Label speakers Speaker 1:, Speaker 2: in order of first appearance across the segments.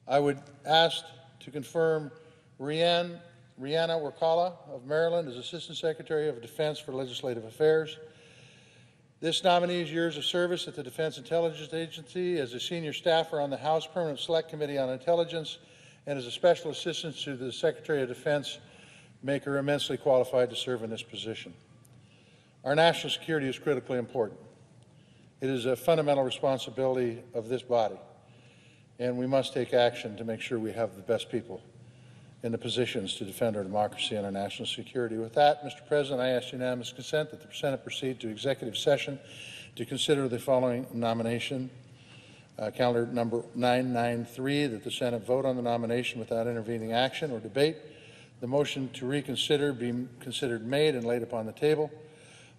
Speaker 1: I would ask to confirm Rihanna Wakala of Maryland as Assistant Secretary of Defense for Legislative Affairs. This nominee's years of service at the Defense Intelligence Agency as a senior staffer on the House Permanent Select Committee on Intelligence and as a special assistant to the Secretary of Defense make her immensely qualified to serve in this position. Our national security is critically important. It is a fundamental responsibility of this body, and we must take action to make sure we have the best people in the positions to defend our democracy and our national security. With that, Mr. President, I ask unanimous consent that the Senate proceed to executive session to consider the following nomination. Calendar number 993, that the Senate vote on the nomination without intervening action or debate. The motion to reconsider be considered made and laid upon the table.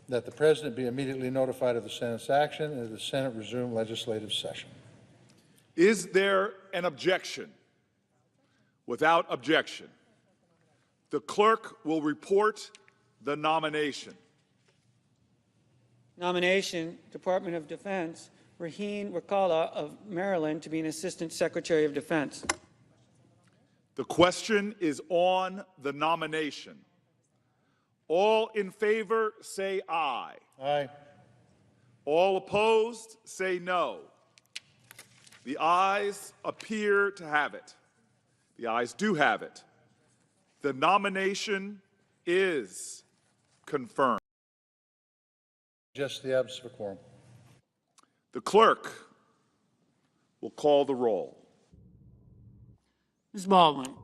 Speaker 1: That the President be immediately notified of the Senate's action and that the Senate resume legislative session.
Speaker 2: Is there an objection? Without objection, the clerk will report the nomination.
Speaker 3: Nomination, Department of Defense, Raheen Wakala of Maryland to be an Assistant Secretary of Defense.
Speaker 2: The question is on the nomination. All in favor say aye.
Speaker 1: Aye.
Speaker 2: All opposed say no. The ayes appear to have it. The ayes do have it. The nomination is confirmed.
Speaker 1: Just the absence of a quorum.
Speaker 2: The clerk will call the roll.
Speaker 3: Ms. Baldwin.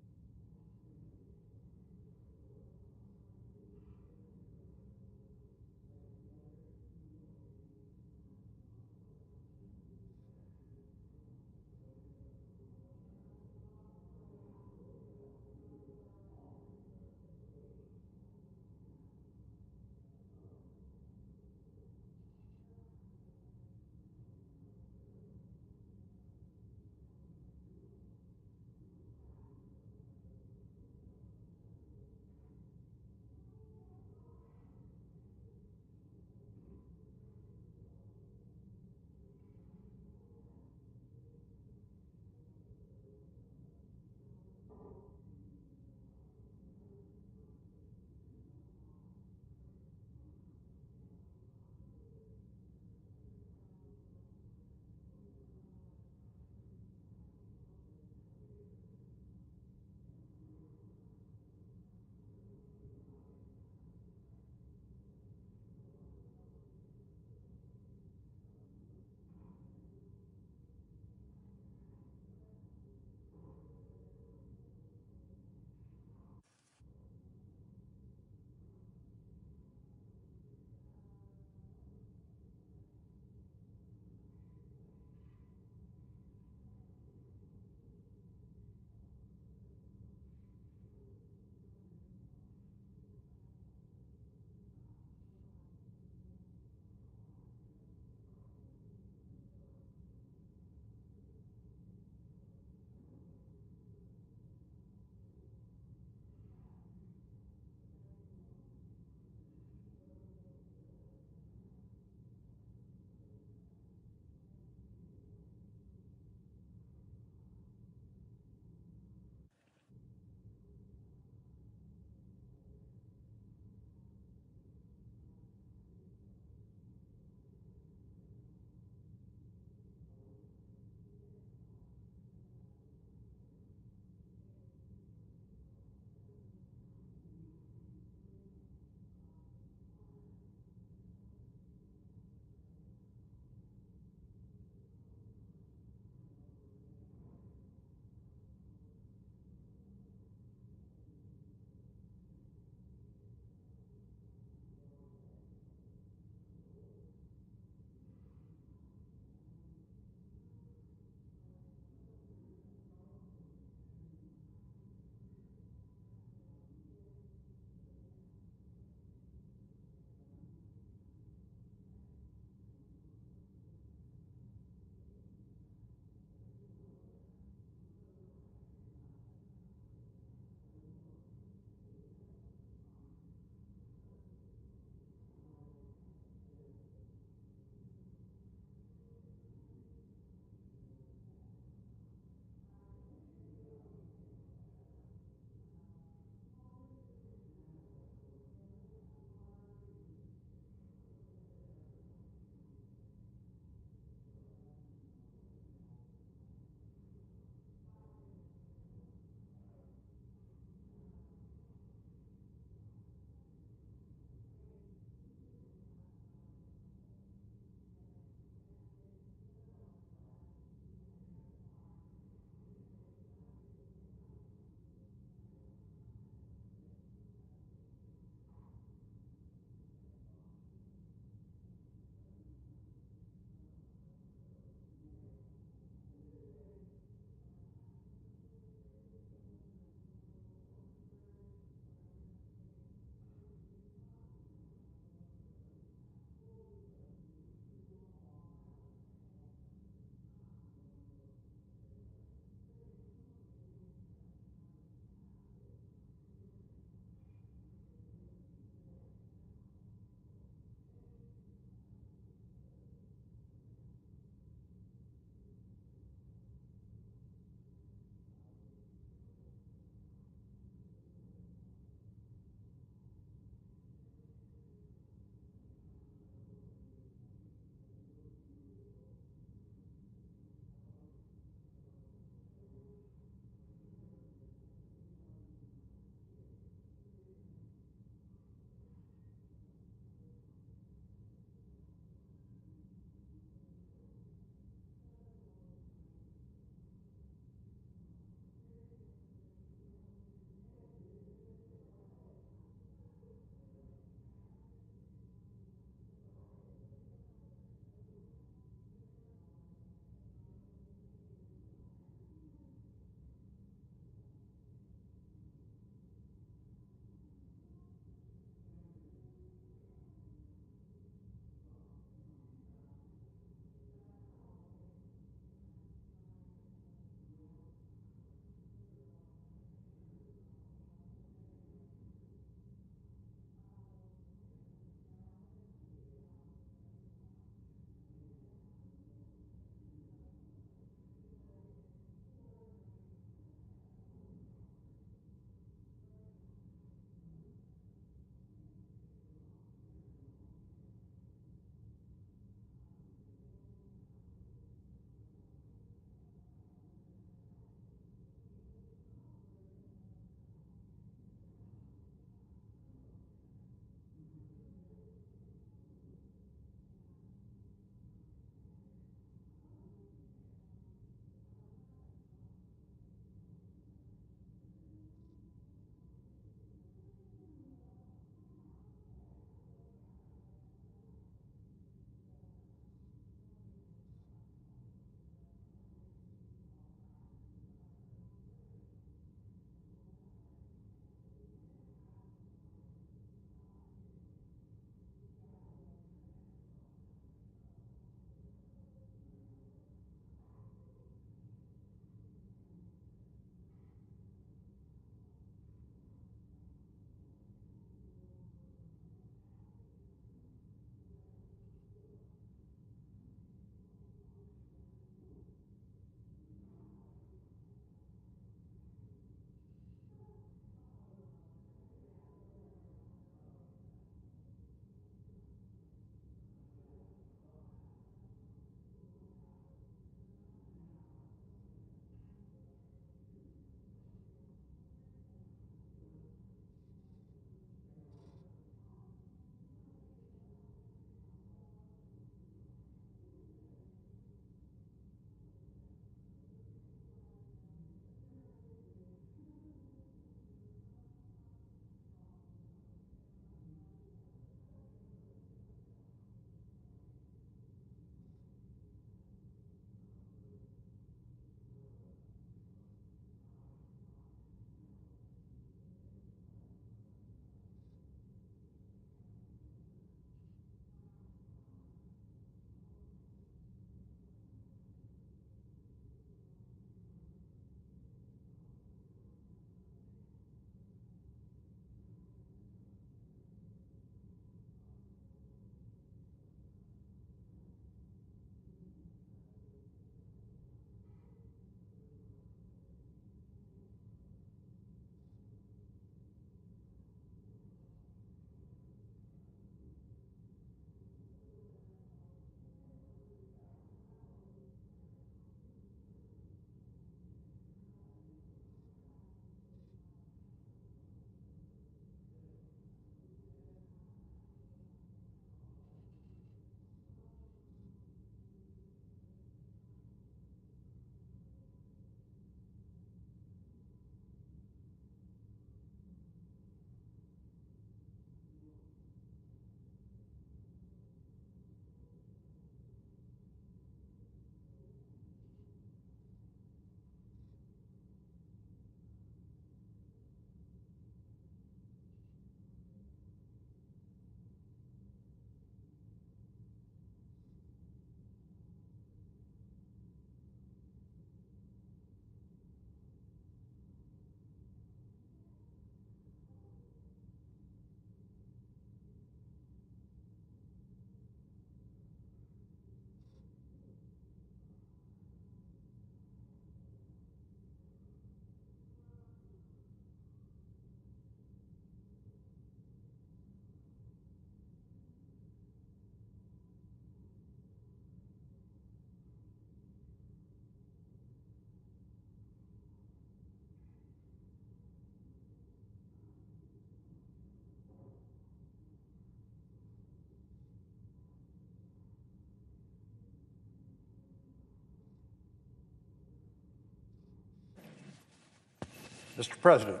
Speaker 4: Mr. President,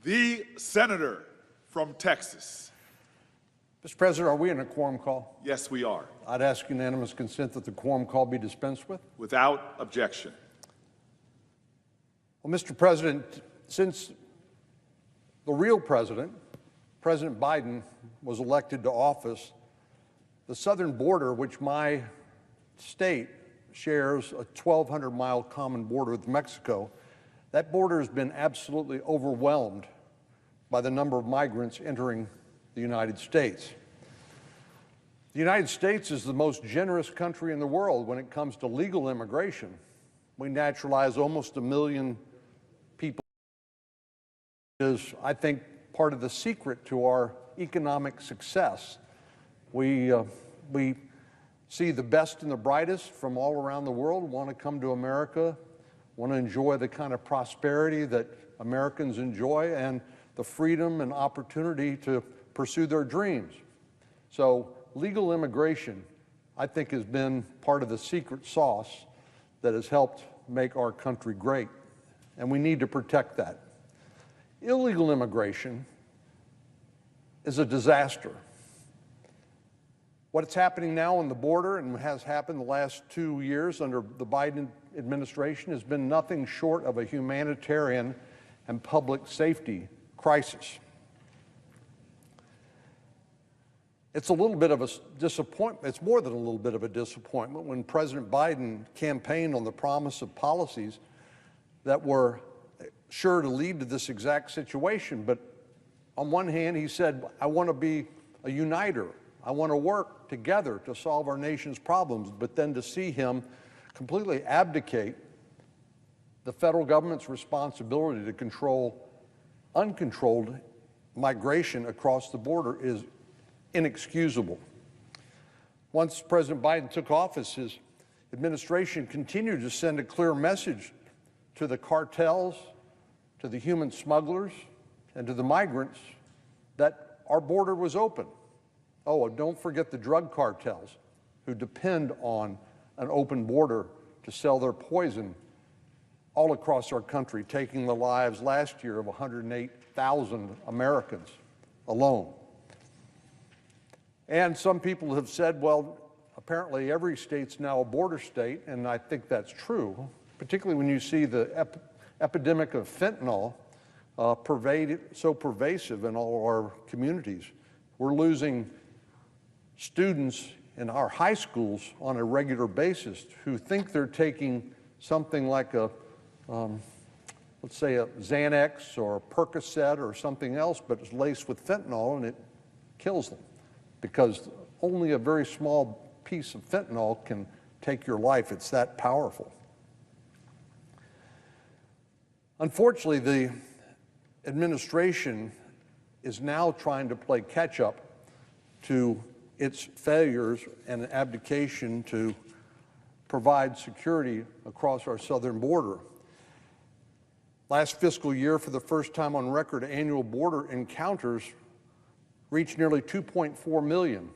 Speaker 2: The senator from Texas.
Speaker 4: Mr. President, are we in a quorum call?
Speaker 2: Yes, we are.
Speaker 4: I'd ask unanimous consent that the quorum call be dispensed with.
Speaker 2: Without objection.
Speaker 4: Well, Mr. President, since the real president, President Biden, was elected to office, the southern border, which my state shares a 1,200-mile common border with Mexico, that border has been absolutely overwhelmed by the number of migrants entering the United States. The United States is the most generous country in the world when it comes to legal immigration. We naturalize almost 1 million people. It is, I think, part of the secret to our economic success. We see the best and the brightest from all around the world want to come to America, want to enjoy the kind of prosperity that Americans enjoy and the freedom and opportunity to pursue their dreams. So legal immigration, I think, has been part of the secret sauce that has helped make our country great, and we need to protect that. Illegal immigration is a disaster. What's happening now on the border and has happened the last 2 years under the Biden administration has been nothing short of a humanitarian and public safety crisis. It's a little bit of a disappointment. It's more than a little bit of a disappointment when President Biden campaigned on the promise of policies that were sure to lead to this exact situation. But on one hand, he said, I want to be a uniter. I want to work together to solve our nation's problems. But then to see him completely abdicate the federal government's responsibility to control uncontrolled migration across the border is inexcusable. Once President Biden took office, his administration continued to send a clear message to the cartels, to the human smugglers, and to the migrants that our border was open. Oh, and don't forget the drug cartels who depend on an open border to sell their poison all across our country, taking the lives last year of 108,000 Americans alone. And some people have said, well, apparently every state's now a border state, and I think that's true, particularly when you see the epidemic of fentanyl so pervasive in all our communities. We're losing students in our high schools on a regular basis who think they're taking something like a, let's say a Xanax or a Percocet or something else, but it's laced with fentanyl and it kills them because only a very small piece of fentanyl can take your life. It's that powerful. Unfortunately, the administration is now trying to play catch up to its failures and abdication to provide security across our southern border. Last fiscal year, for the first time on record, annual border encounters reached nearly 2.4 million.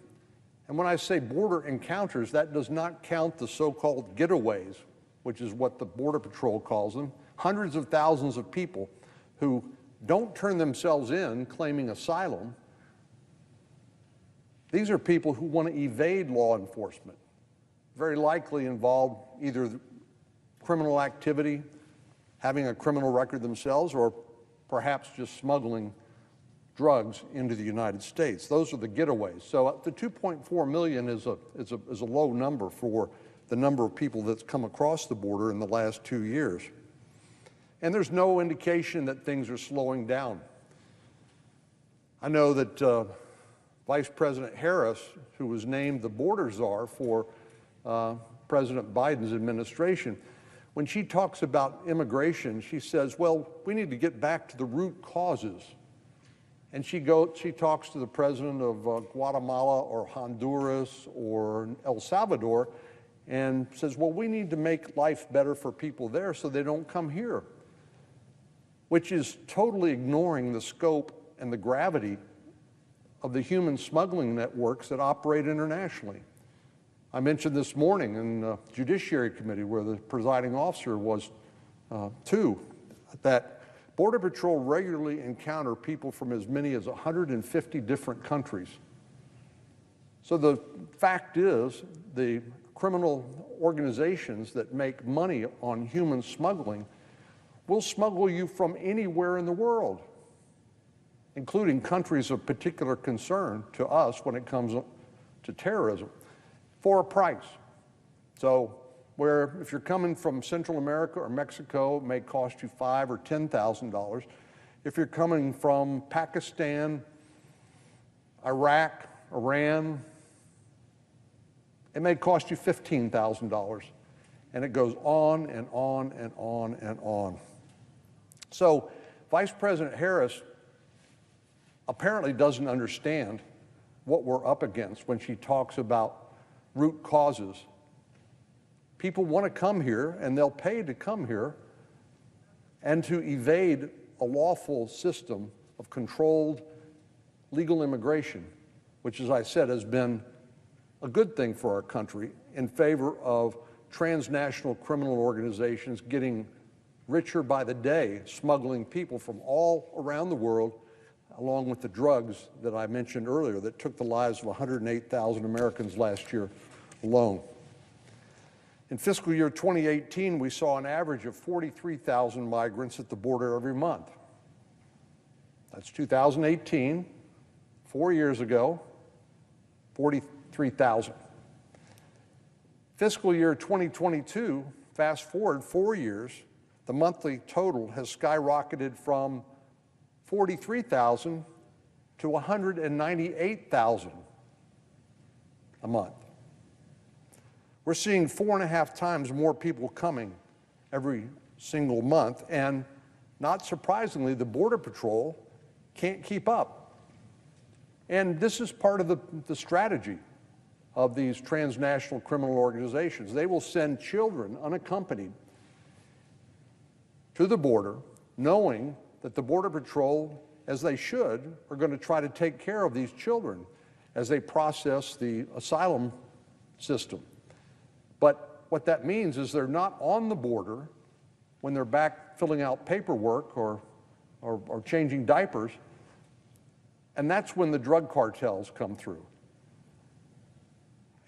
Speaker 4: And when I say border encounters, that does not count the so-called getaways, which is what the Border Patrol calls them, hundreds of thousands of people who don't turn themselves in claiming asylum. These are people who want to evade law enforcement, very likely involved either criminal activity, having a criminal record themselves, or perhaps just smuggling drugs into the United States. Those are the getaways. So the 2.4 million is a low number for the number of people that's come across the border in the last 2 years. And there's no indication that things are slowing down. I know that Vice President Harris, who was named the border czar for President Biden's administration, when she talks about immigration, she says, well, we need to get back to the root causes. And she talks to the president of Guatemala or Honduras or El Salvador and says, well, we need to make life better for people there so they don't come here, which is totally ignoring the scope and the gravity of the human smuggling networks that operate internationally. I mentioned this morning in the Judiciary Committee, where the presiding officer was Two, that Border Patrol regularly encounter people from as many as 150 different countries. So the fact is, the criminal organizations that make money on human smuggling will smuggle you from anywhere in the world, including countries of particular concern to us when it comes to terrorism, for a price. So where if you're coming from Central America or Mexico, it may cost you $5,000 or $10,000. If you're coming from Pakistan, Iraq, Iran, it may cost you $15,000. And it goes on and on and on and on. So Vice President Harris apparently doesn't understand what we're up against when she talks about root causes. People want to come here, and they'll pay to come here, and to evade a lawful system of controlled legal immigration, which, as I said, has been a good thing for our country in favor of transnational criminal organizations getting richer by the day, smuggling people from all around the world, along with the drugs that I mentioned earlier that took the lives of 108,000 Americans last year alone. In fiscal year 2018, we saw an average of 43,000 migrants at the border every month. That's 2018, 4 years ago, 43,000. Fiscal year 2022, fast forward 4 years, the monthly total has skyrocketed from 43,000 to 198,000 a month. We're seeing 4.5 times more people coming every single month, and not surprisingly, the Border Patrol can't keep up. And this is part of the strategy of these transnational criminal organizations. They will send children unaccompanied to the border, knowing that the Border Patrol, as they should, are going to try to take care of these children as they process the asylum system. But what that means is they're not on the border when they're back filling out paperwork or changing diapers, and that's when the drug cartels come through.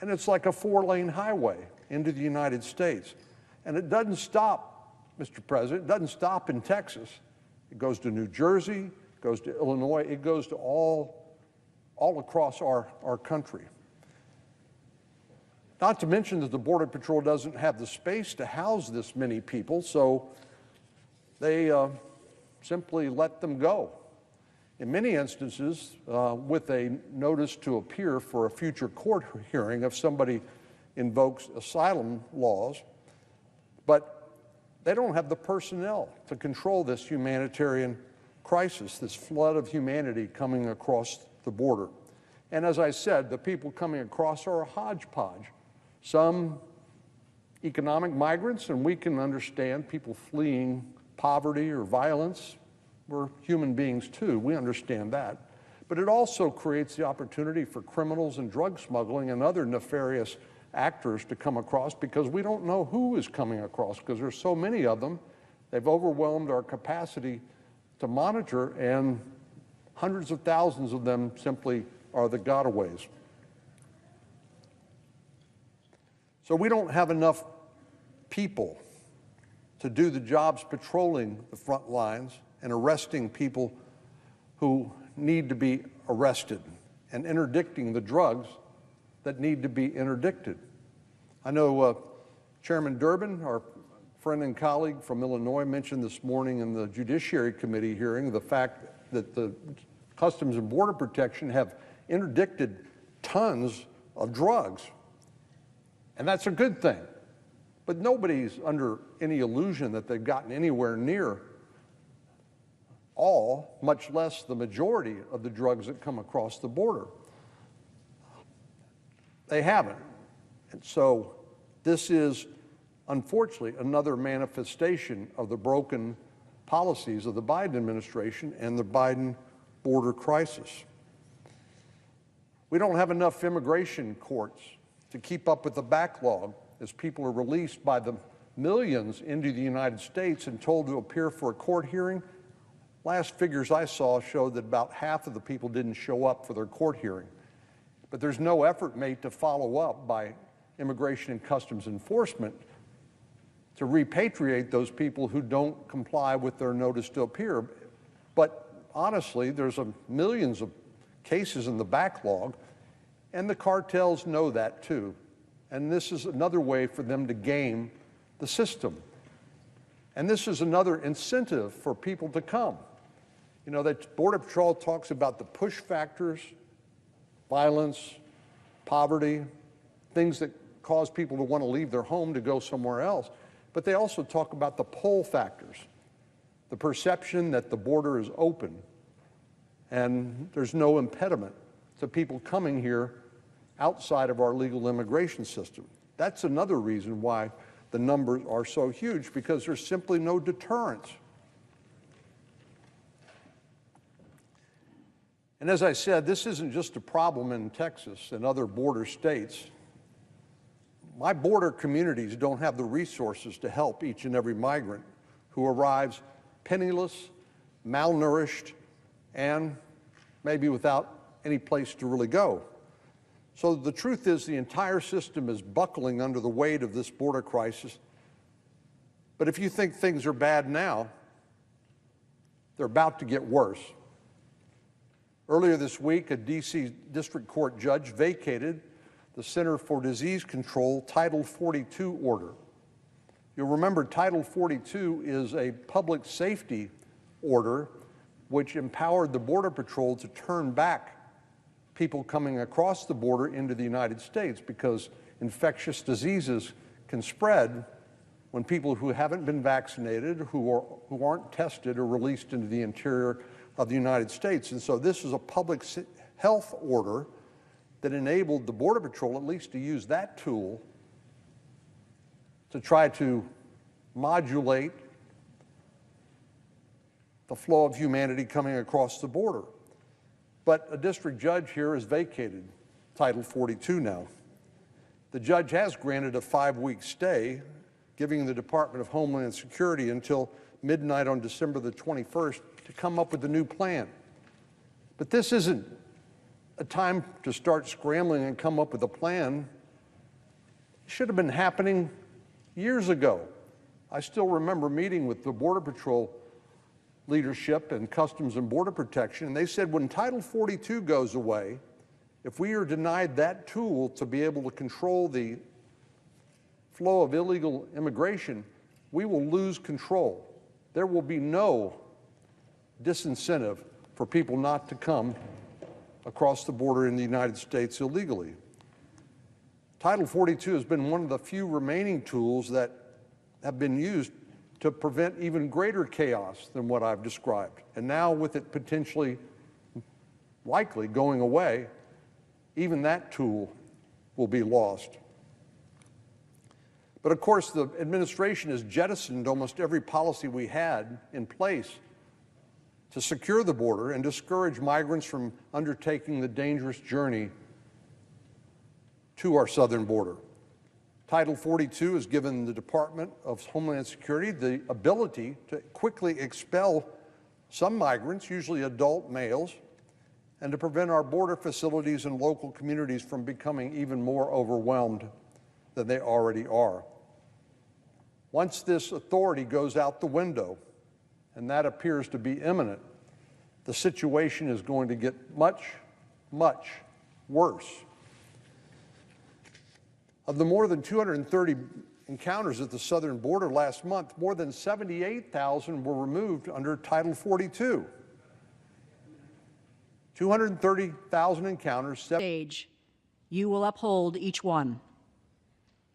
Speaker 4: And it's like a 4-lane highway into the United States. And it doesn't stop, Mr. President, it doesn't stop in Texas. It goes to New Jersey, it goes to Illinois, it goes to all across our country. Not to mention that the Border Patrol doesn't have the space to house this many people, so they simply let them go. In many instances, with a notice to appear for a future court hearing if somebody invokes asylum laws, but they don't have the personnel to control this humanitarian crisis, this flood of humanity coming across the border. And as I said, the people coming across are a hodgepodge. Some economic migrants, and we can understand people fleeing poverty or violence. We're human beings too, we understand that. But it also creates the opportunity for criminals and drug smuggling and other nefarious actors to come across, because we don't know who is coming across, because there's so many of them. They've overwhelmed our capacity to monitor, and hundreds of thousands of them simply are the gotaways. So we don't have enough people to do the jobs patrolling the front lines and arresting people who need to be arrested and interdicting the drugs that need to be interdicted. I know Chairman Durbin, our friend and colleague from Illinois, mentioned this morning in the Judiciary Committee hearing the fact that the Customs and Border Protection have interdicted tons of drugs. And that's a good thing. But nobody's under any illusion that they've gotten anywhere near all, much less the majority of the drugs that come across the border. They haven't. And so this is, unfortunately, another manifestation of the broken policies of the Biden administration and the Biden border crisis. We don't have enough immigration courts to keep up with the backlog as people are released by the millions into the United States and told to appear for a court hearing. Last figures I saw showed that about half of the people didn't show up for their court hearing. But there's no effort made to follow up by Immigration and Customs Enforcement to repatriate those people who don't comply with their notice to appear. But honestly, there's millions of cases in the backlog, and the cartels know that too. And this is another way for them to game the system. And this is another incentive for people to come. You know, that Border Patrol talks about the push factors, violence, poverty, things that cause people to want to leave their home to go somewhere else. But they also talk about the pull factors, the perception that the border is open and there's no impediment to people coming here outside of our legal immigration system. That's another reason why the numbers are so huge, because there's simply no deterrence. And as I said, this isn't just a problem in Texas and other border states. My border communities don't have the resources to help each and every migrant who arrives penniless, malnourished, and maybe without any place to really go. So the truth is, the entire system is buckling under the weight of this border crisis. But if you think things are bad now, they're about to get worse. Earlier this week, a D.C. District Court judge vacated the Center for Disease Control Title 42 order. You'll remember Title 42 is a public safety order which empowered the Border Patrol to turn back people coming across the border into the United States, because infectious diseases can spread when people who haven't been vaccinated, who aren't tested, are released into the interior of the United States. And so this is a public health order that enabled the Border Patrol at least to use that tool to try to modulate the flow of humanity coming across the border. But a district judge here has vacated Title 42 now. The judge has granted a 5-week stay, giving the Department of Homeland Security until midnight on December the 21st to come up with a new plan. But this isn't a time to start scrambling and come up with a plan. It should have been happening years ago. I still remember meeting with the Border Patrol leadership and Customs and Border Protection, and they said when Title 42 goes away, if we are denied that tool to be able to control the flow of illegal immigration, we will lose control. There will be no disincentive for people not to come across the border in the United States illegally. Title 42 has been one of the few remaining tools that have been used to prevent even greater chaos than what I've described. And now, with it potentially, likely going away, even that tool will be lost. But of course, the administration has jettisoned almost every policy we had in place to secure the border and discourage migrants from undertaking the dangerous journey to our southern border. Title 42 has given the Department of Homeland Security the ability to quickly expel some migrants, usually adult males, and to prevent our border facilities and local communities from becoming even more overwhelmed than they already are. Once this authority goes out the window, and that appears to be imminent, the situation is going to get much, much worse. Of the more than 230 encounters at the southern border last month, more than 78,000 were removed under Title 42. 230,000 encounters.
Speaker 5: Stage, you will uphold each one.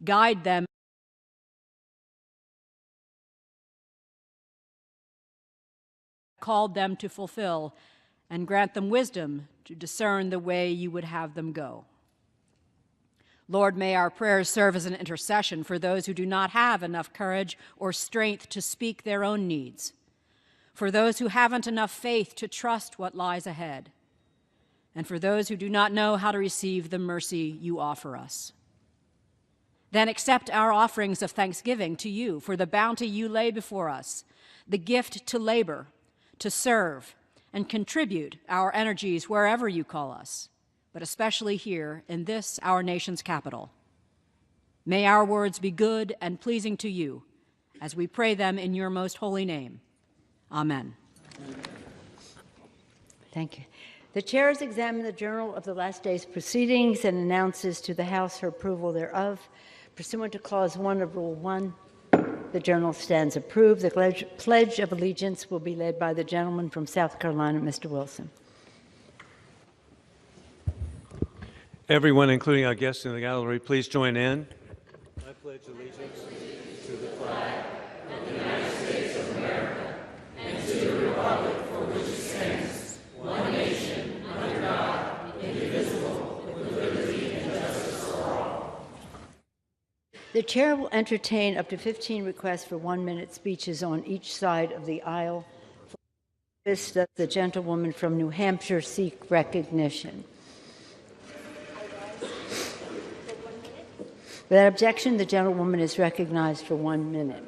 Speaker 5: Guide them. Called them to fulfill, and grant them wisdom to discern the way you would have them go. Lord, may our prayers serve as an intercession for those who do not have enough courage or strength to speak their own needs, for those who haven't enough faith to trust what lies ahead, and for those who do not know how to receive the mercy you offer us. Then accept our offerings of thanksgiving to you for the bounty you lay before us, the gift to labor, to serve, and contribute our energies wherever you call us, but especially here in this, our nation's capital. May our words be good and pleasing to you as we pray them in your most holy name. Amen.
Speaker 6: Thank you. The chair has examined the journal of the last day's proceedings and announces to the House her approval thereof. Pursuant to Clause 1 of Rule 1, the journal stands approved. The Pledge of Allegiance will be led by the gentleman from South Carolina, Mr. Wilson.
Speaker 7: Everyone, including our guests in the gallery, please join in. I pledge allegiance to the flag of the United States of America and to the republic for which it stands, one nation, under God, indivisible, with liberty and justice for all.
Speaker 6: The chair will entertain up to 15 requests for 1-minute speeches on each side of the aisle. For this, does the gentlewoman from New Hampshire seek recognition? Without objection, the gentlewoman is recognized for 1 minute.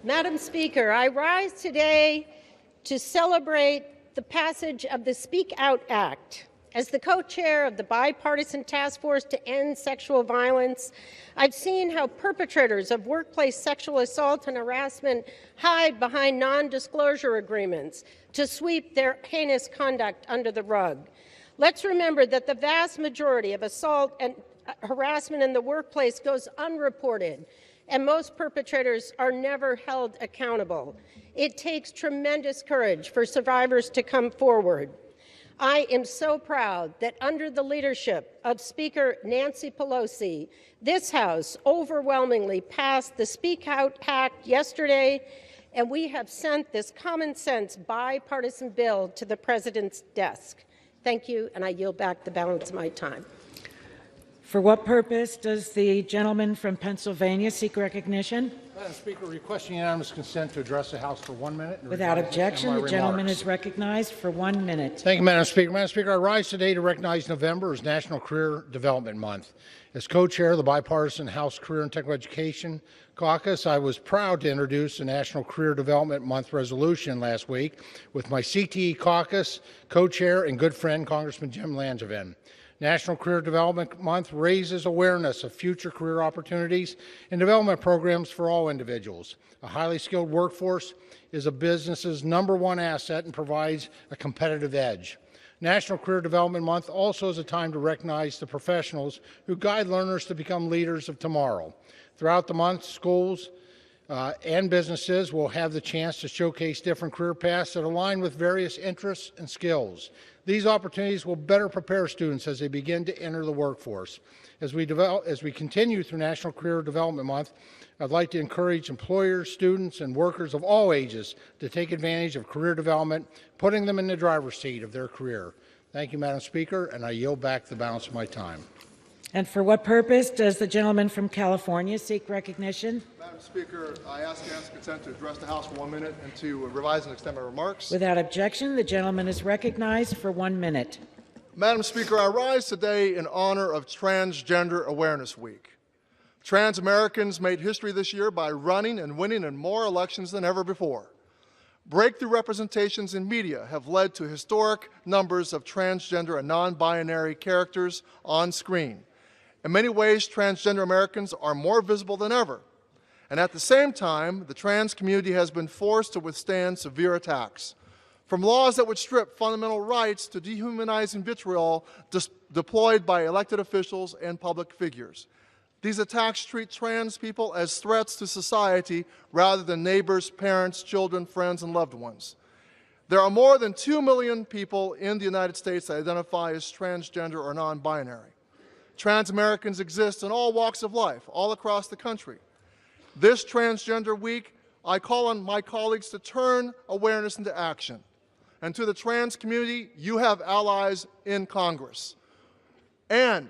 Speaker 8: Madam Speaker, I rise today to celebrate the passage of the Speak Out Act. As the co-chair of the bipartisan task force to end sexual violence, I've seen how perpetrators of workplace sexual assault and harassment hide behind non-disclosure agreements to sweep their heinous conduct under the rug. Let's remember that the vast majority of assault and harassment in the workplace goes unreported, and most perpetrators are never held accountable. It takes tremendous courage for survivors to come forward. I am so proud that under the leadership of Speaker Nancy Pelosi, this House overwhelmingly passed the Speak Out Act yesterday, and we have sent this common sense bipartisan bill to the President's desk. Thank you, and I yield back the balance of my time.
Speaker 9: For what purpose does the gentleman from Pennsylvania seek recognition?
Speaker 1: Madam Speaker, requesting unanimous consent to address the House for 1 minute.
Speaker 9: Without objection, the gentleman is recognized for 1 minute.
Speaker 1: Thank you, Madam Speaker. Madam Speaker, I rise today to recognize November as National Career Development Month. As co-chair of the bipartisan House Career and Technical Education Caucus, I was proud to introduce the National Career Development Month resolution last week with my CTE caucus co-chair and good friend, Congressman Jim Langevin. National Career Development Month raises awareness of future career opportunities and development programs for all individuals. A highly skilled workforce is a business's #1 asset and provides a competitive edge. National Career Development Month also is a time to recognize the professionals who guide learners to become leaders of tomorrow. Throughout the month, schools and businesses will have the chance to showcase different career paths that align with various interests and skills. These opportunities will better prepare students as they begin to enter the workforce. As we continue through National Career Development Month, I'd like to encourage employers, students, and workers of all ages to take advantage of career development, putting them in the driver's seat of their career. Thank you, Madam Speaker, and I yield back the balance of my time.
Speaker 9: And for what purpose does the gentleman from California seek recognition?
Speaker 10: Madam Speaker, I ask unanimous consent to address the House for 1 minute and to revise and extend my remarks.
Speaker 9: Without objection, the gentleman is recognized for 1 minute.
Speaker 10: Madam Speaker, I rise today in honor of Transgender Awareness Week. Trans Americans made history this year by running and winning in more elections than ever before. Breakthrough representations in media have led to historic numbers of transgender and non-binary characters on screen. In many ways, transgender Americans are more visible than ever. And at the same time, the trans community has been forced to withstand severe attacks. From laws that would strip fundamental rights to dehumanizing vitriol deployed by elected officials and public figures. These attacks treat trans people as threats to society rather than neighbors, parents, children, friends, and loved ones. There are more than 2 million people in the United States that identify as transgender or non-binary. Trans Americans exist in all walks of life, all across the country. This Transgender Week, I call on my colleagues to turn awareness into action. And to the trans community, you have allies in Congress. And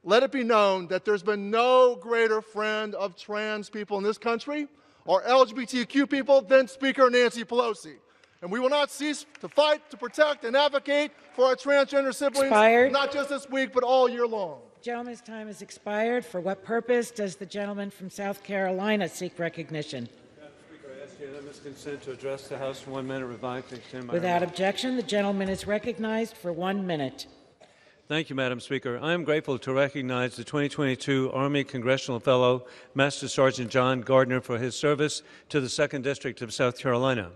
Speaker 10: let it be known that there's been no greater friend of trans people in this country or LGBTQ people than Speaker Nancy Pelosi. And we will not cease to fight, to protect, and advocate for our transgender siblings, not just this week, but all year long.
Speaker 9: Gentleman's time has expired. For what purpose does the gentleman from South Carolina seek recognition?
Speaker 7: Madam Speaker, I ask unanimous consent to address the House for 1 minute, revived, and extend my
Speaker 9: Without
Speaker 7: remarks.
Speaker 9: objection, the gentleman is recognized for 1 minute.
Speaker 7: Thank you, Madam Speaker. I am grateful to recognize the 2022 Army Congressional Fellow, Master Sergeant John Gardner, for his service to the 2nd District of South Carolina.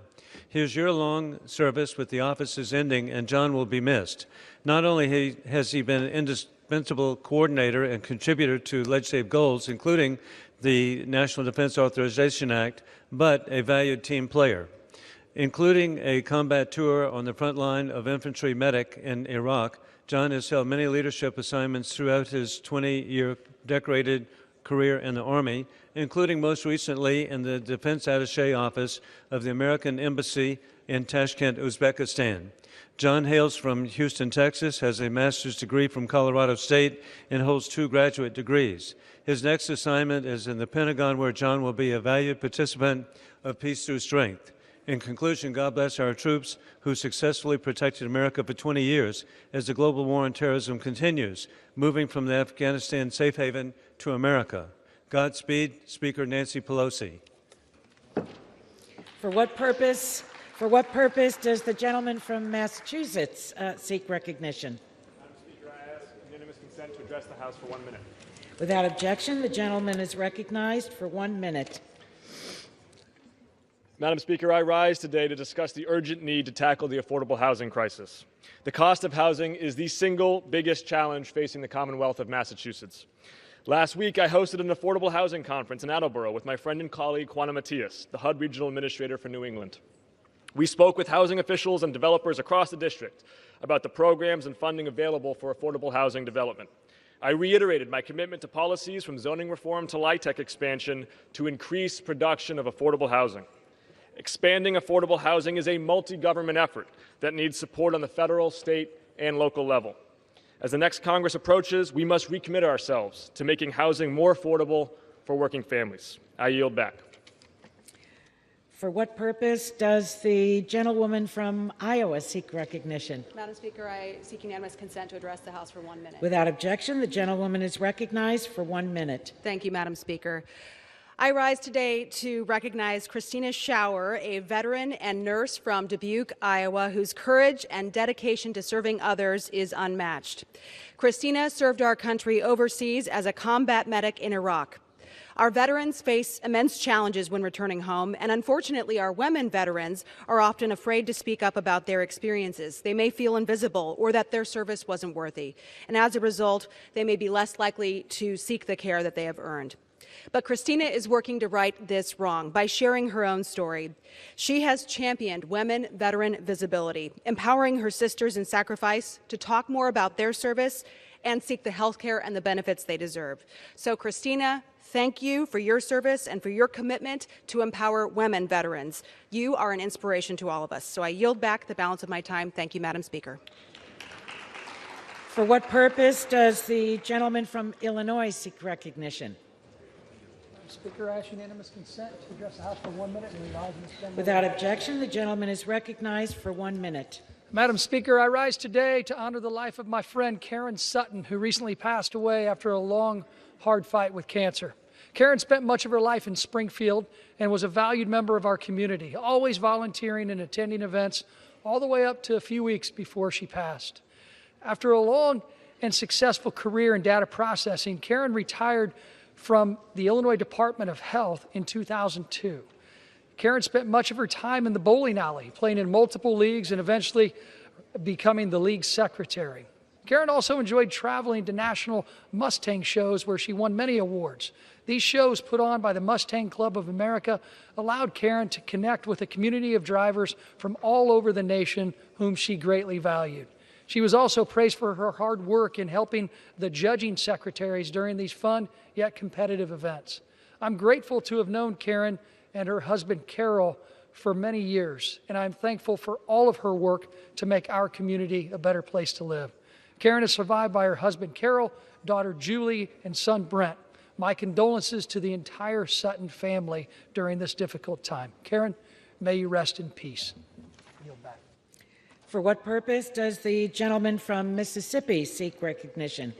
Speaker 7: His year-long service with the office is ending, and John will be missed. Not only has he been an indispensable coordinator and contributor to legislative goals, including the National Defense Authorization Act, but a valued team player. Including a combat tour on the front line of infantry medic in Iraq, John has held many leadership assignments throughout his 20-year decorated career in the Army, including most recently in the Defense Attaché Office of the American Embassy in Tashkent, Uzbekistan. John hails from Houston, Texas, has a master's degree from Colorado State, and holds 2 graduate degrees. His next assignment is in the Pentagon, where John will be a valued participant of Peace Through Strength. In conclusion, God bless our troops who successfully protected America for 20 years as the global war on terrorism continues, moving from the Afghanistan safe haven to America. Godspeed, Speaker Nancy Pelosi.
Speaker 9: For what purpose does the gentleman from Massachusetts seek recognition?
Speaker 11: Madam Speaker, I ask unanimous consent to address the House for 1 minute.
Speaker 9: Without objection, the gentleman is recognized for 1 minute.
Speaker 11: Madam Speaker, I rise today to discuss the urgent need to tackle the affordable housing crisis. The cost of housing is the single biggest challenge facing the Commonwealth of Massachusetts. Last week, I hosted an affordable housing conference in Attleboro with my friend and colleague, Juana Matias, the HUD Regional Administrator for New England. We spoke with housing officials and developers across the district about the programs and funding available for affordable housing development. I reiterated my commitment to policies from zoning reform to LIHTC expansion to increase production of affordable housing. Expanding affordable housing is a multi-government effort that needs support on the federal, state, and local level. As the next Congress approaches, we must recommit ourselves to making housing more affordable for working families. I yield back.
Speaker 9: For what purpose does the gentlewoman from Iowa seek recognition?
Speaker 12: Madam Speaker, I seek unanimous consent to address the House for 1 minute.
Speaker 9: Without objection, the gentlewoman is recognized for 1 minute.
Speaker 12: Thank you, Madam Speaker. I rise today to recognize Christina Schauer, a veteran and nurse from Dubuque, Iowa, whose courage and dedication to serving others is unmatched. Christina served our country overseas as a combat medic in Iraq. Our veterans face immense challenges when returning home, and unfortunately, our women veterans are often afraid to speak up about their experiences. They may feel invisible or that their service wasn't worthy, and as a result, they may be less likely to seek the care that they have earned. But Christina is working to right this wrong by sharing her own story. She has championed women veteran visibility, empowering her sisters in sacrifice to talk more about their service and seek the health care and the benefits they deserve. So, Christina, thank you for your service and for your commitment to empower women veterans. You are an inspiration to all of us. So I yield back the balance of my time. Thank you, Madam Speaker.
Speaker 9: For what purpose does the gentleman from Illinois seek recognition?
Speaker 13: Speaker, I ask unanimous consent to address the House for 1 minute and revise and extend.
Speaker 9: Without objection, the gentleman is recognized for 1 minute.
Speaker 13: Madam Speaker, I rise today to honor the life of my friend Karen Sutton, who recently passed away after a long, hard fight with cancer. Karen spent much of her life in Springfield and was a valued member of our community, always volunteering and attending events all the way up to a few weeks before she passed. After a long and successful career in data processing, Karen retired from the Illinois Department of Health in 2002. Karen spent much of her time in the bowling alley, playing in multiple leagues and eventually becoming the league secretary. Karen also enjoyed traveling to national Mustang shows where she won many awards. These shows, put on by the Mustang Club of America, allowed Karen to connect with a community of drivers from all over the nation whom she greatly valued. She was also praised for her hard work in helping the judging secretaries during these fun yet competitive events. I'm grateful to have known Karen and her husband Carol for many years, and I'm thankful for all of her work to make our community a better place to live. Karen is survived by her husband Carol, daughter Julie, and son Brent. My condolences to the entire Sutton family during this difficult time. Karen, may you rest in peace. Yield back.
Speaker 9: For what purpose does the gentleman from Mississippi seek recognition?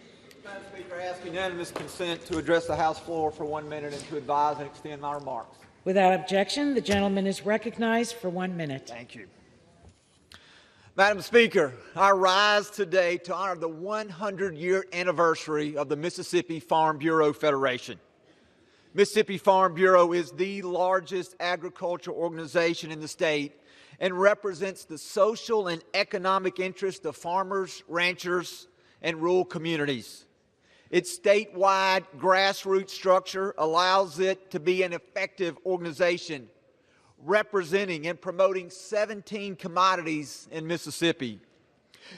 Speaker 14: Madam Speaker, I ask unanimous consent to address the House floor for 1 minute and to advise and extend my remarks.
Speaker 9: Without objection, the gentleman is recognized for 1 minute.
Speaker 14: Thank you. Madam Speaker, I rise today to honor the 100-year anniversary of the Mississippi Farm Bureau Federation. Mississippi Farm Bureau is the largest agricultural organization in the state and represents the social and economic interests of farmers, ranchers, and rural communities. Its statewide grassroots structure allows it to be an effective organization representing and promoting 17 commodities in Mississippi.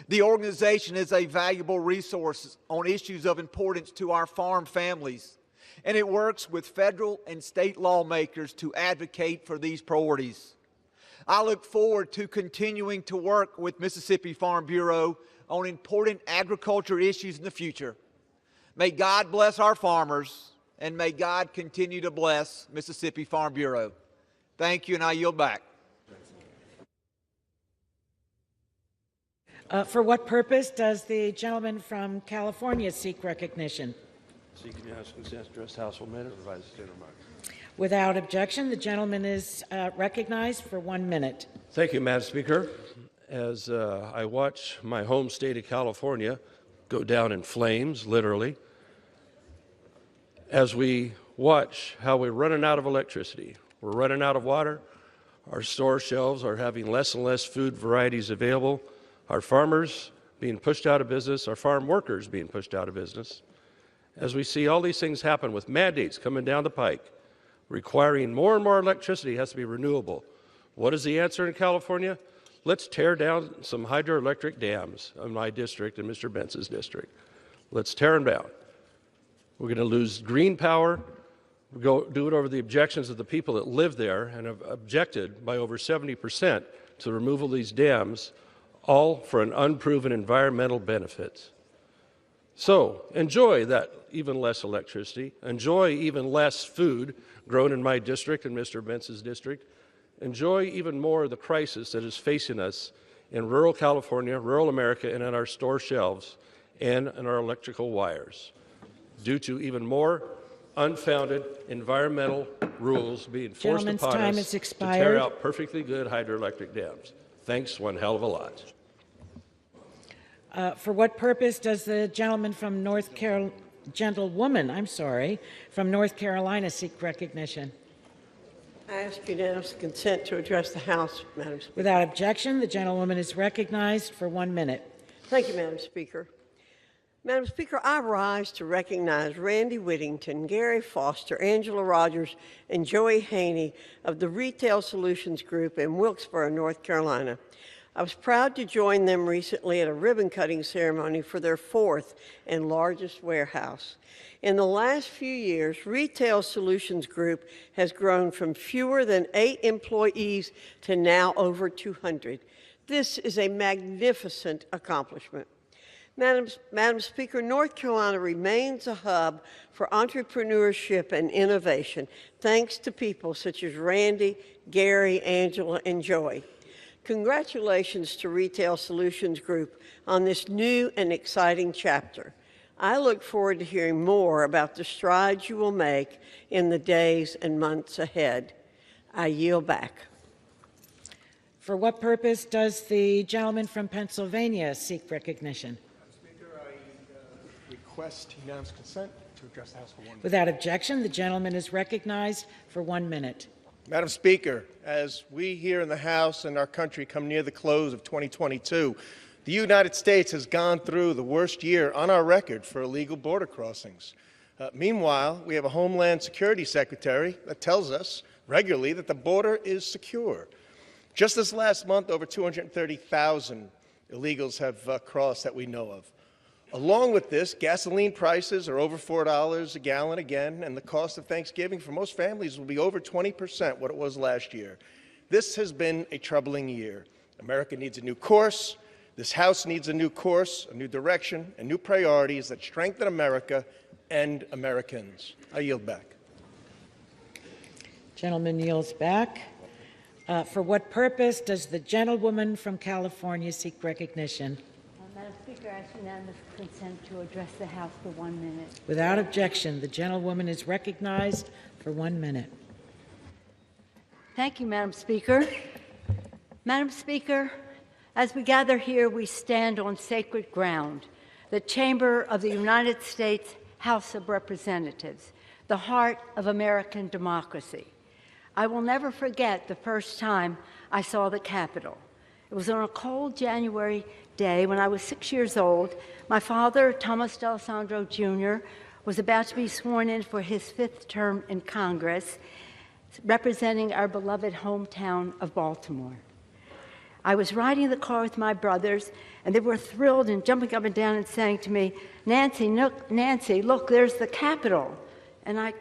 Speaker 14: The organization is a valuable resource on issues of importance to our farm families, and it works with federal and state lawmakers to advocate for these priorities. I look forward to continuing to work with Mississippi Farm Bureau on important agriculture issues in the future. May God bless our farmers, and may God continue to bless Mississippi Farm Bureau. Thank you, and I yield back.
Speaker 9: For what purpose does the gentleman from California seek recognition?
Speaker 7: Seeking unanimous consent to address the House for a minute, revise the state remarks.
Speaker 9: Without objection, the gentleman is recognized for 1 minute.
Speaker 15: Thank you, Madam Speaker. As I watch my home state of California go down in flames, literally, as we watch how we're running out of electricity, we're running out of water, our store shelves are having less and less food varieties available, our farmers being pushed out of business, our farm workers being pushed out of business. As we see all these things happen with mandates coming down the pike, requiring more and more electricity has to be renewable. What is the answer in California? Let's tear down some hydroelectric dams in my district and Mr. Bentz's district. Let's tear them down. We're going to lose green power. We'll do it over the objections of the people that live there and have objected by over 70% to the removal of these dams, all for an unproven environmental benefit. So enjoy that even less electricity, enjoy even less food grown in my district and Mr. Bentz's district, enjoy even more of the crisis that is facing us in rural California, rural America, and on our store shelves and in our electrical wires, due to even more unfounded environmental rules being forced upon us to tear out perfectly good hydroelectric dams. Thanks one hell of a lot.
Speaker 9: For what purpose does the gentleman from gentlewoman from North Carolina seek recognition?
Speaker 16: I ask unanimous consent to address the House, Madam Speaker.
Speaker 9: Without objection, the gentlewoman is recognized for 1 minute.
Speaker 16: Thank you, Madam Speaker. Madam Speaker, I rise to recognize Randy Whittington, Gary Foster, Angela Rogers, and Joey Haney of the Retail Solutions Group in Wilkesboro, North Carolina. I was proud to join them recently at a ribbon-cutting ceremony for their 4th and largest warehouse. In the last few years, Retail Solutions Group has grown from fewer than 8 employees to now over 200. This is a magnificent accomplishment. Madam Speaker, North Carolina remains a hub for entrepreneurship and innovation, thanks to people such as Randy, Gary, Angela, and Joey. Congratulations to Retail Solutions Group on this new and exciting chapter. I look forward to hearing more about the strides you will make in the days and months ahead. I yield back.
Speaker 9: For what purpose does the gentleman from Pennsylvania seek recognition?
Speaker 17: Speaker, I request unanimous consent to address the House for 1 minute.
Speaker 9: Without objection, the gentleman is recognized for 1 minute.
Speaker 17: Madam Speaker, as we here in the House and our country come near the close of 2022, the United States has gone through the worst year on our record for illegal border crossings. Meanwhile, we have a Homeland Security Secretary that tells us regularly that the border is secure. Just this last month, over 230,000 illegals have crossed that we know of. Along with this, gasoline prices are over $4 a gallon again, and the cost of Thanksgiving for most families will be over 20% what it was last year. This has been a troubling year. America needs a new course. This House needs a new course, a new direction, and new priorities that strengthen America and Americans. I yield back.
Speaker 9: Gentleman yields back. For what purpose does the gentlewoman from California seek recognition?
Speaker 6: Madam Speaker, I ask unanimous consent to address the House for 1 minute.
Speaker 9: Without objection, the gentlewoman is recognized for 1 minute.
Speaker 6: Thank you, Madam Speaker. Madam Speaker, as we gather here, we stand on sacred ground, the chamber of the United States House of Representatives, the heart of American democracy. I will never forget the first time I saw the Capitol. It was on a cold January day when I was 6 years old. My father, Thomas D'Alessandro Jr., was about to be sworn in for his 5th term in Congress, representing our beloved hometown of Baltimore. I was riding the car with my brothers, and they were thrilled and jumping up and down and saying to me, Nancy, look, there's the Capitol. And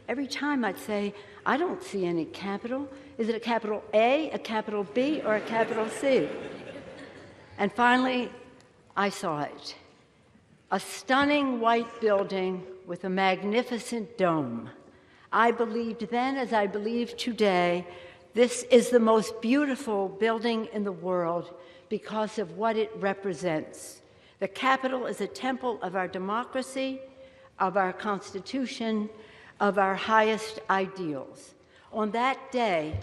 Speaker 6: every time I'd say, I don't see any Capitol. Is it a capital A, a capital B, or a capital C? And finally, I saw it. A stunning white building with a magnificent dome. I believed then, as I believe today, this is the most beautiful building in the world because of what it represents. The Capitol is a temple of our democracy, of our Constitution, of our highest ideals. On that day,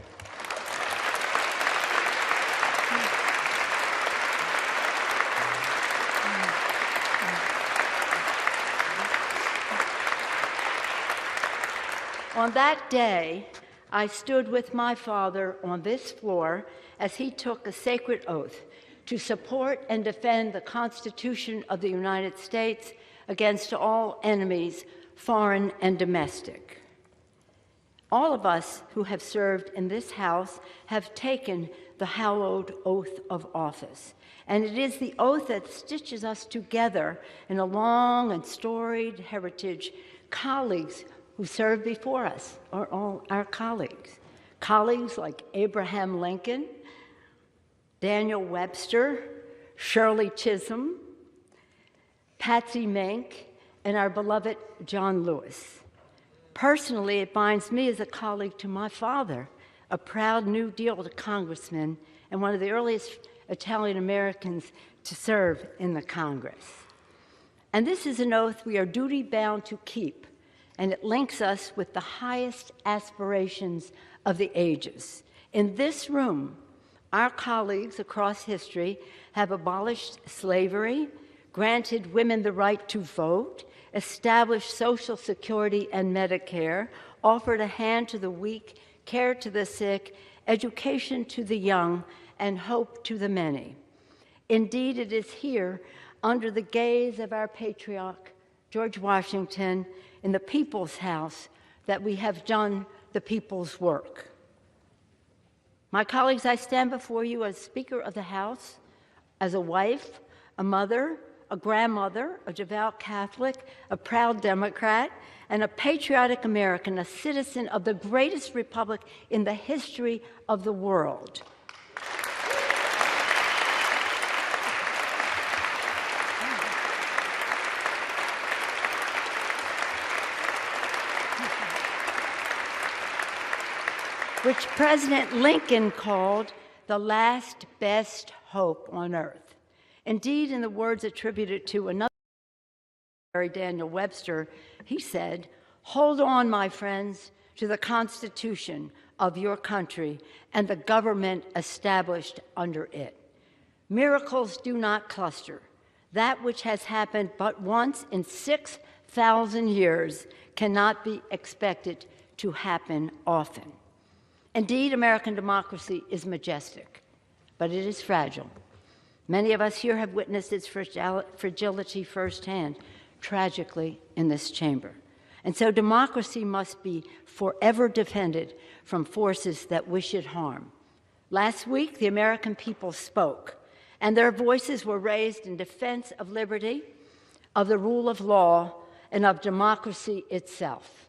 Speaker 6: I stood with my father on this floor as he took a sacred oath to support and defend the Constitution of the United States against all enemies, foreign and domestic. All of us who have served in this House have taken the hallowed oath of office, and it is the oath that stitches us together in a long and storied heritage. Colleagues who served before us are all our colleagues. Colleagues like Abraham Lincoln, Daniel Webster, Shirley Chisholm, Patsy Mink, and our beloved John Lewis. Personally, it binds me as a colleague to my father, a proud New Deal congressman and one of the earliest Italian Americans to serve in the Congress. And this is an oath we are duty-bound to keep, and it links us with the highest aspirations of the ages. In this room, our colleagues across history have abolished slavery, granted women the right to vote, established Social Security and Medicare, offered a hand to the weak, care to the sick, education to the young, and hope to the many. Indeed, it is here, under the gaze of our patriarch, George Washington, in the People's House, that we have done the people's work. My colleagues, I stand before you as Speaker of the House, as a wife, a mother, a grandmother, a devout Catholic, a proud Democrat, and a patriotic American, a citizen of the greatest republic in the history of the world. Which President Lincoln called the last best hope on earth. Indeed, in the words attributed to another Daniel Webster, he said, "Hold on, my friends, to the Constitution of your country and the government established under it. Miracles do not cluster. That which has happened but once in 6,000 years cannot be expected to happen often." Indeed, American democracy is majestic, but it is fragile. Many of us here have witnessed its fragility firsthand, tragically, in this chamber. And so democracy must be forever defended from forces that wish it harm. Last week, the American people spoke, and their voices were raised in defense of liberty, of the rule of law, and of democracy itself.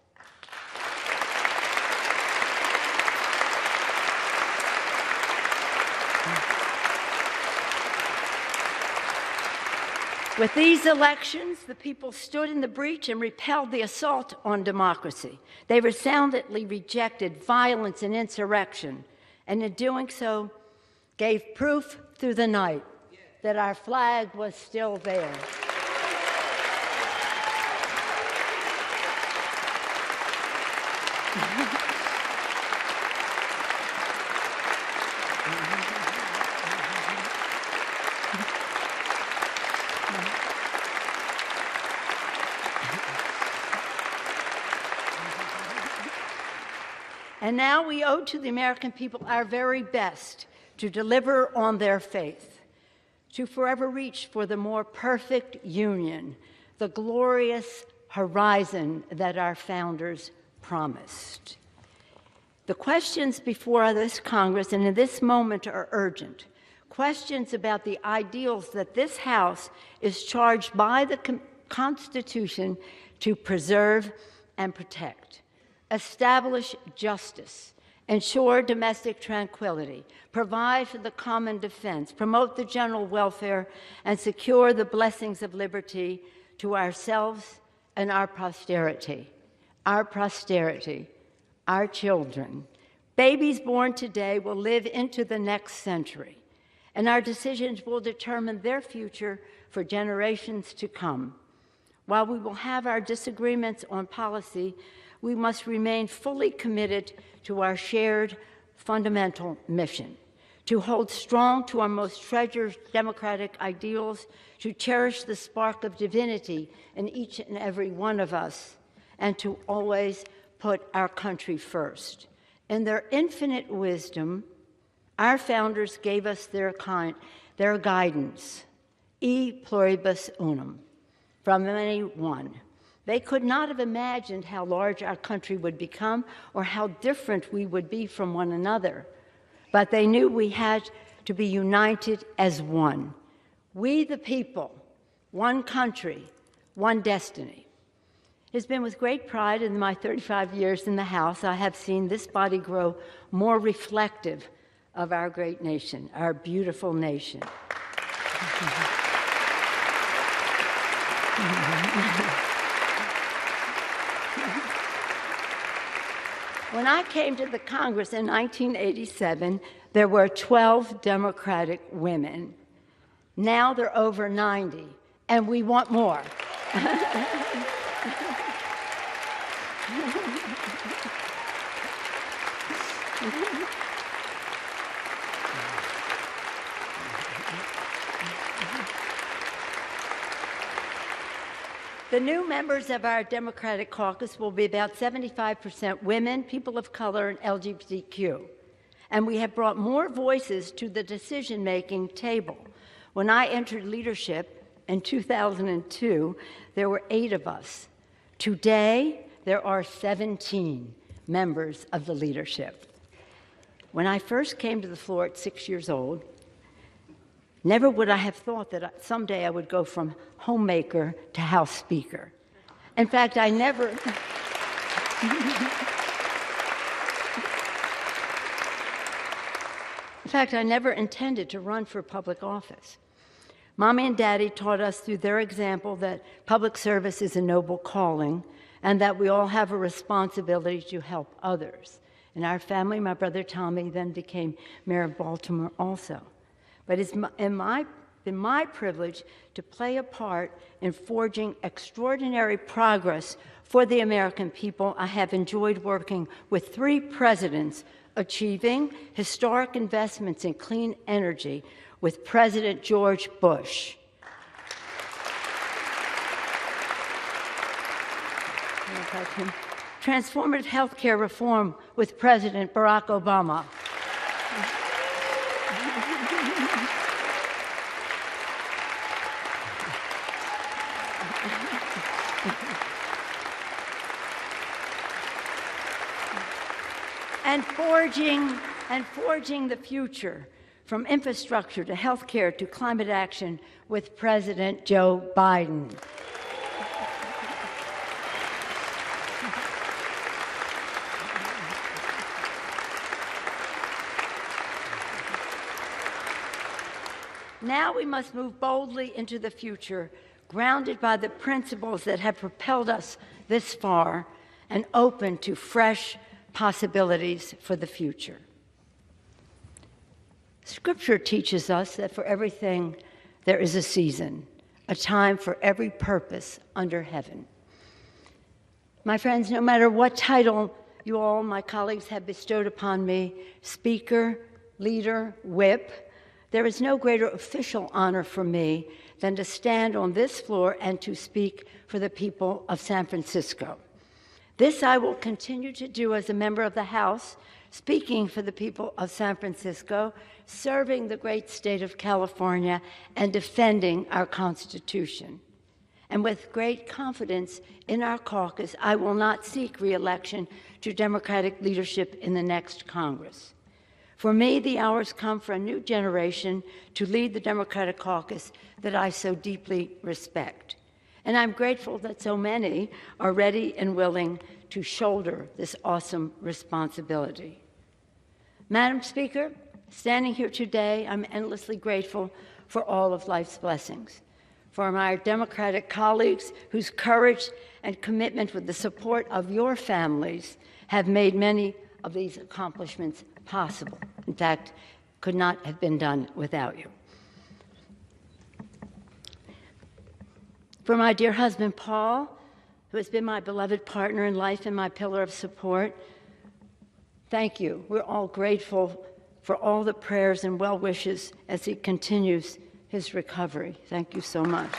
Speaker 6: With these elections, the people stood in the breach and repelled the assault on democracy. They resoundingly rejected violence and insurrection, and in doing so, gave proof through the night that our flag was still there. And now we owe to the American people our very best to deliver on their faith, to forever reach for the more perfect union, the glorious horizon that our founders promised. The questions before this Congress and in this moment are urgent. Questions about the ideals that this House is charged by the Constitution to preserve and protect. Establish justice, ensure domestic tranquility, provide for the common defense, promote the general welfare, and secure the blessings of liberty to ourselves and our posterity. Our posterity, our children. Babies born today will live into the next century, and our decisions will determine their future for generations to come. While we will have our disagreements on policy, we must remain fully committed to our shared fundamental mission, to hold strong to our most treasured democratic ideals, to cherish the spark of divinity in each and every one of us, and to always put our country first. In their infinite wisdom, our founders gave us their guidance, e pluribus unum, from many one. They could not have imagined how large our country would become or how different we would be from one another. But they knew we had to be united as one. We the people, one country, one destiny. It has been with great pride in my 35 years in the House I have seen this body grow more reflective of our great nation, our beautiful nation. When I came to the Congress in 1987, there were 12 Democratic women. Now there are over 90, and we want more. The new members of our Democratic caucus will be about 75% women, people of color, and LGBTQ. And we have brought more voices to the decision-making table. When I entered leadership in 2002, there were 8 of us. Today, there are 17 members of the leadership. When I first came to the floor at 6 years old, never would I have thought that someday I would go from homemaker to House Speaker. In fact, I never... In fact, I never intended to run for public office. Mommy and Daddy taught us through their example that public service is a noble calling and that we all have a responsibility to help others. In our family, my brother Tommy then became mayor of Baltimore also. But it's been my privilege to play a part in forging extraordinary progress for the American people. I have enjoyed working with 3 presidents, achieving historic investments in clean energy with President George Bush. Transformative health care reform with President Barack Obama. And forging the future, from infrastructure to healthcare to climate action with President Joe Biden. Now we must move boldly into the future, grounded by the principles that have propelled us this far and open to fresh possibilities for the future. Scripture teaches us that for everything there is a season, a time for every purpose under heaven. My friends, no matter what title you all, my colleagues, have bestowed upon me, speaker, leader, whip, there is no greater official honor for me than to stand on this floor and to speak for the people of San Francisco. This I will continue to do as a member of the House, speaking for the people of San Francisco, serving the great state of California, and defending our Constitution. And with great confidence in our caucus, I will not seek re-election to Democratic leadership in the next Congress. For me, the hours come for a new generation to lead the Democratic caucus that I so deeply respect. And I'm grateful that so many are ready and willing to shoulder this awesome responsibility. Madam Speaker, standing here today, I'm endlessly grateful for all of life's blessings. For my Democratic colleagues whose courage and commitment with the support of your families have made many of these accomplishments possible. In fact, could not have been done without you. For my dear husband, Paul, who has been my beloved partner in life and my pillar of support, thank you. We're all grateful for all the prayers and well wishes as he continues his recovery. Thank you so much.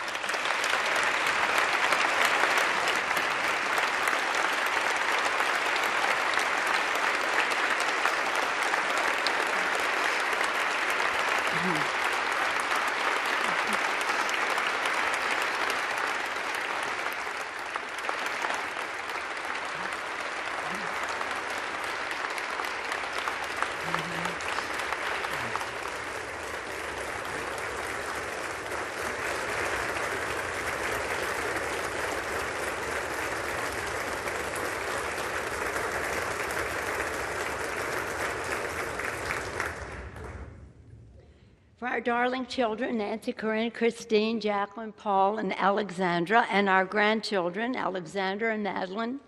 Speaker 6: For our darling children, Nancy, Corinne, Christine, Jacqueline, Paul, and Alexandra, and our grandchildren, Alexander and Madeline,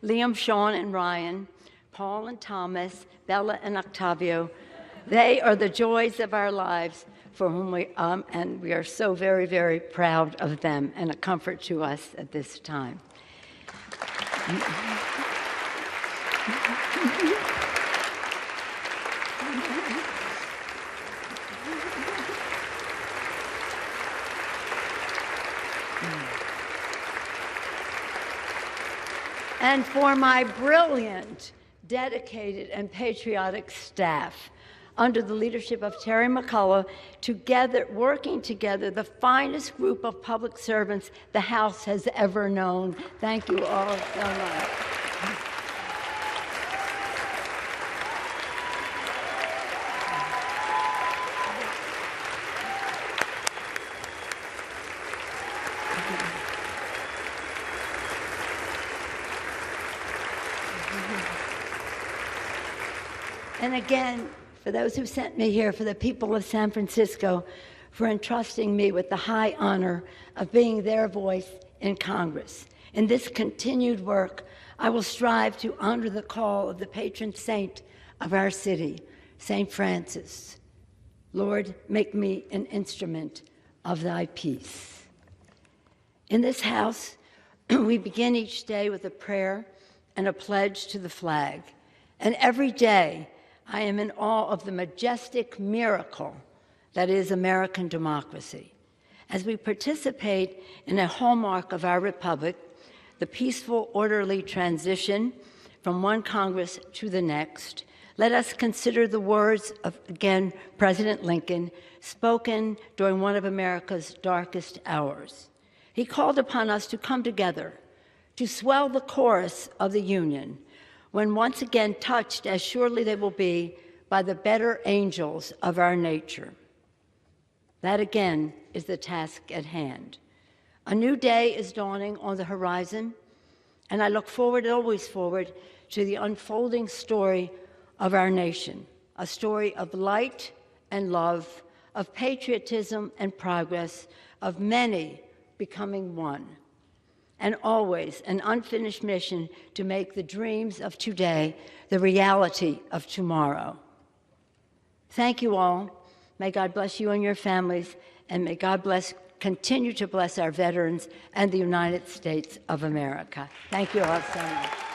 Speaker 6: Liam, Sean, and Ryan, Paul and Thomas, Bella and Octavio, they are the joys of our lives for whom and we are so very, very proud of them and a comfort to us at this time. And for my brilliant, dedicated, and patriotic staff, under the leadership of Terry McCullough, working together, the finest group of public servants the House has ever known. Thank you all so much. And again, for those who sent me here, for the people of San Francisco, for entrusting me with the high honor of being their voice in Congress. In this continued work, I will strive to honor the call of the patron saint of our city, St. Francis. Lord, make me an instrument of thy peace. In this house, we begin each day with a prayer and a pledge to the flag. And every day, I am in awe of the majestic miracle that is American democracy. As we participate in a hallmark of our republic, the peaceful, orderly transition from one Congress to the next, let us consider the words of, again, President Lincoln, spoken during one of America's darkest hours. He called upon us to come together, to swell the chorus of the Union, when once again touched, as surely they will be, by the better angels of our nature. That again is the task at hand. A new day is dawning on the horizon, and I look forward, always forward, to the unfolding story of our nation, a story of light and love, of patriotism and progress, of many becoming one, and always an unfinished mission to make the dreams of today the reality of tomorrow. Thank you all. May God bless you and your families, and may God continue to bless our veterans and the United States of America. Thank you all so much.